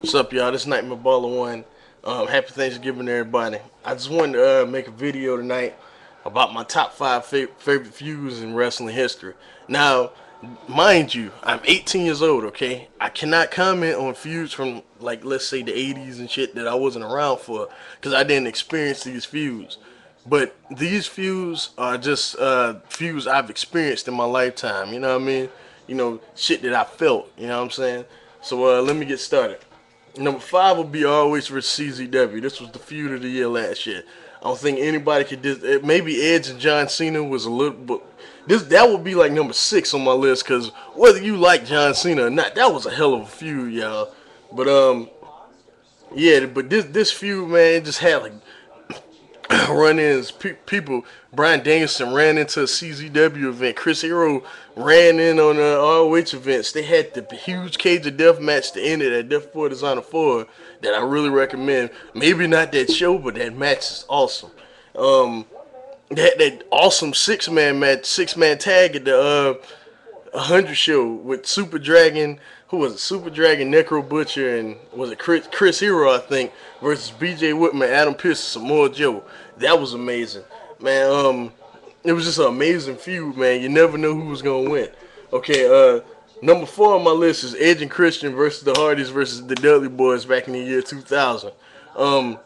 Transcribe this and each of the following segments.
What's up, y'all? This Nightmare Baller One. Happy Thanksgiving, everybody. I just wanted to make a video tonight about my top five favorite feuds in wrestling history. Now, mind you, I'm 18 years old. Okay, I cannot comment on feuds from like let's say the 80s and shit that I wasn't around for because I didn't experience these feuds. But these feuds are just feuds I've experienced in my lifetime. You know what I mean? You know, shit that I felt. You know what I'm saying? So let me get started. Number five will be always versus CZW. This was the feud of the year last year. I don't think anybody could. Maybe Edge and John Cena was a little, but that would be like number six on my list because whether you like John Cena or not, that was a hell of a feud, y'all. But yeah, but this feud, man, it just had like run-ins. People, Bryan Danielson ran into a CZW event. Chris Hero ran in on the ROH events. They had the huge Cage of Death match to end it at Death Before Dishonor 4 that I really recommend. Maybe not that show, but that match is awesome. That awesome six-man match, six-man tag at the 100 show with Super Dragon. Who was it? Super Dragon, Necro Butcher, and was it Chris Hero, I think, versus BJ Whitman, Adam Pearce, and Samoa Joe. That was amazing, man. It was just an amazing feud, man. You never know who was gonna win. Okay, number four on my list is Edge and Christian versus the Hardys versus the Dudley Boys back in the year 2000. Well,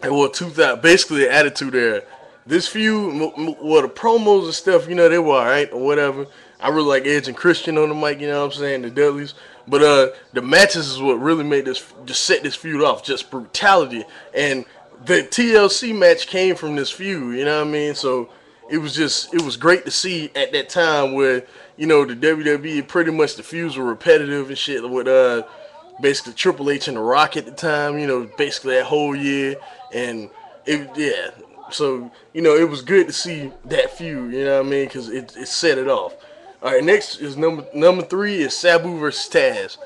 2000, basically the attitude era. This feud, well, the promos and stuff, you know, they were alright or whatever. I really like Edge and Christian on the mic, you know what I'm saying, the Dudleys. But the matches is what really made this, just set this feud off, just brutality. And the TLC match came from this feud, you know what I mean? So it was great to see at that time where, you know, the WWE, pretty much the feuds were repetitive and shit with basically Triple H and The Rock at the time, you know, basically that whole year. And yeah, so, you know, it was good to see that feud, you know what I mean, because it set it off. All right, next is number three is Sabu versus Taz.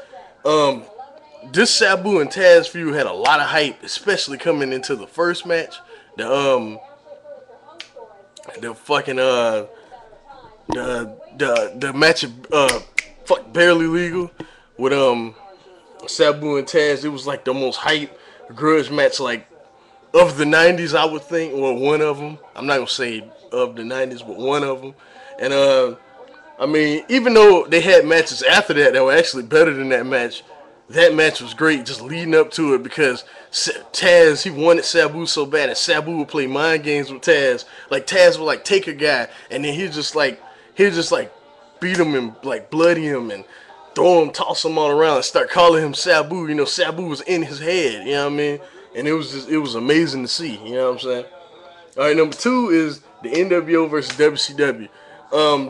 This Sabu and Taz feud had a lot of hype, especially coming into the first match. The fucking the match of Barely Legal with Sabu and Taz. It was like the most hype grudge match like of the 90s, I would think, or one of them. I'm not gonna say of the 90s, but one of them. And I mean, even though they had matches after that that were actually better than that match was great just leading up to it because Taz, he wanted Sabu so bad, and Sabu would play mind games with Taz. Like, Taz would, like, take a guy, and then he'd just, like, beat him and, like, bloody him and throw him, toss him all around and start calling him Sabu. You know, Sabu was in his head, you know what I mean? And it was amazing to see, you know what I'm saying? All right, number two is the NWO versus WCW.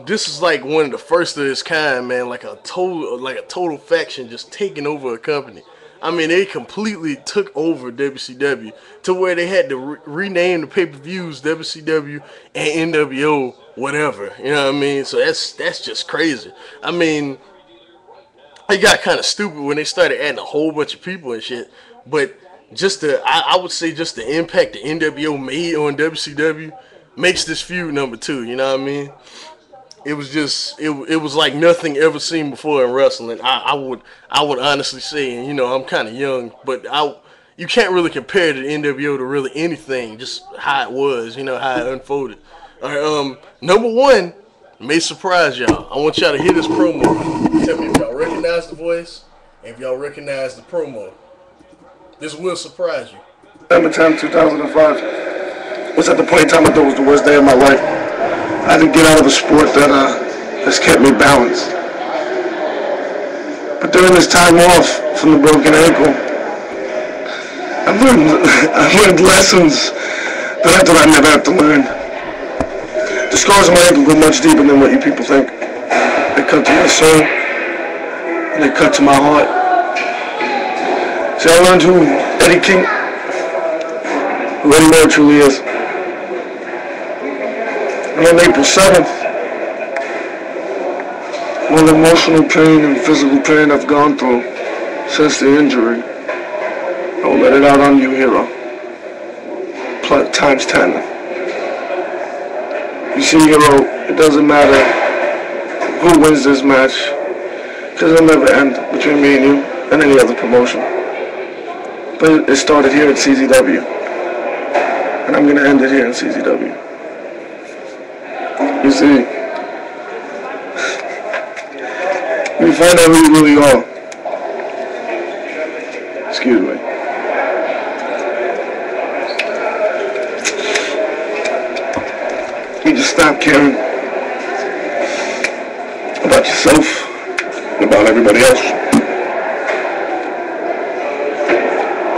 This is like one of the first of its kind, man. Like a total faction just taking over a company. I mean, they completely took over WCW to where they had to rename the pay-per-views WCW and NWO, whatever. You know what I mean? So that's just crazy. I mean, it got kind of stupid when they started adding a whole bunch of people and shit. But I would say just the impact the NWO made on WCW makes this feud number two. You know what I mean? It was just it was like nothing ever seen before in wrestling. I would honestly say, and you know, I'm kind of young, but you can't really compare the NWO to really anything. Just how it was, you know, how it unfolded. All right, number one may surprise y'all. I want y'all to hear this promo. Tell me if y'all recognize the voice and if y'all recognize the promo. This will surprise you. September 10th, 2005 was at the point in time I thought it was the worst day of my life. I didn't get out of a sport that has kept me balanced. But during this time off from the broken ankle, I learned lessons that I thought I'd never have to learn. The scars on my ankle go much deeper than what you people think. They cut to my soul, and they cut to my heart. So I learned who Eddie Moore truly is. And on April 7th, all the emotional pain and physical pain I've gone through since the injury, I will let it out on you, hero. Times 10. You see, hero, it doesn't matter who wins this match, because it'll never end between me and you. in any other promotion. But it started here at CZW, and I'm gonna end it here in CZW. You see, when you find out who you really are, excuse me, you just stop caring about yourself and about everybody else.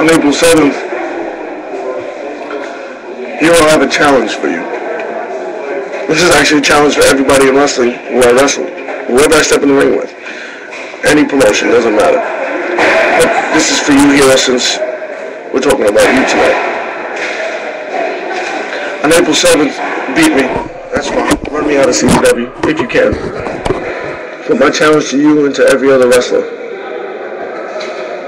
On April 7th, here I'll have a challenge for you. This is actually a challenge for everybody in wrestling who I wrestle, whoever I step in the ring with. Any promotion, doesn't matter. But this is for you here since we're talking about you tonight. On April 7th, beat me. That's fine. Run me out of CZW if you can. But my challenge to you and to every other wrestler,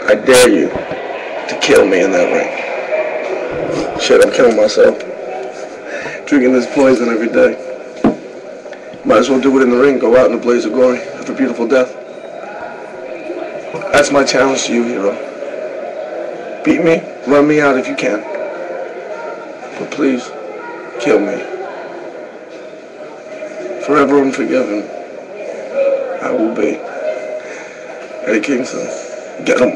I dare you to kill me in that ring. Shit, I'm killing myself. Drinking this poison every day. Might as well do it in the ring. Go out in a blaze of glory. Have a beautiful death. That's my challenge to you, hero. Beat me. Run me out if you can. But please, kill me. Forever unforgiven, I will be. Eddie Kingston. Get him.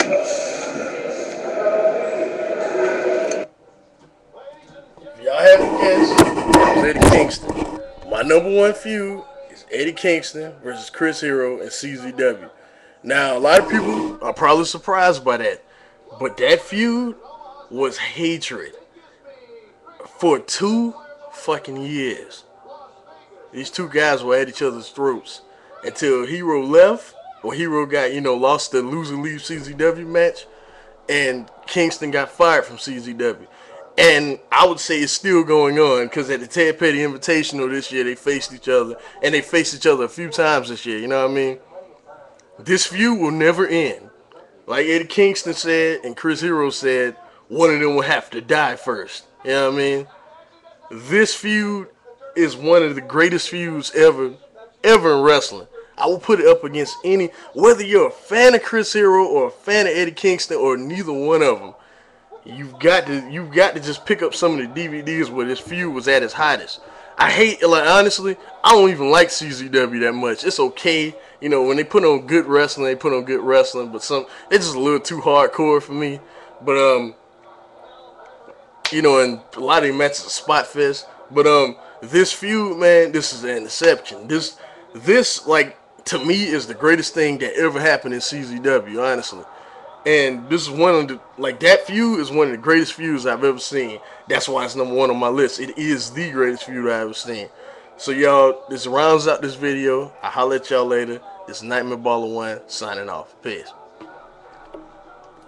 Y'all haven't guessed, it was Eddie Kingston. My #1 feud is Eddie Kingston versus Chris Hero in CZW. Now, a lot of people are probably surprised by that, but that feud was hatred for 2 fucking years. These two guys were at each other's throats until Hero left, or Hero got, lost the loser leave CZW match, and Kingston got fired from CZW. And I would say it's still going on, because at the Ted Petty Invitational this year, they faced each other, and they faced each other a few times this year, you know what I mean? This feud will never end. Like Eddie Kingston said, and Chris Hero said, one of them will have to die first, you know what I mean? This feud is one of the greatest feuds ever in wrestling. I will put it up against any, whether you're a fan of Chris Hero or a fan of Eddie Kingston or neither one of them. You've got to just pick up some of the DVDs where this feud was at its hottest. Honestly, I don't even like CZW that much. It's okay, when they put on good wrestling, they put on good wrestling, but it's just a little too hardcore for me. But and a lot of the matches are spot fest. But this feud, man, this is an inception. This to me is the greatest thing that ever happened in CZW, honestly. And this is one of the, that feud is one of the greatest feuds I've ever seen. That's why it's #1 on my list. It is the greatest feud I've ever seen. So y'all, this rounds out this video. I'll holler at y'all later. This is Nightmare Baller 1 signing off. Peace.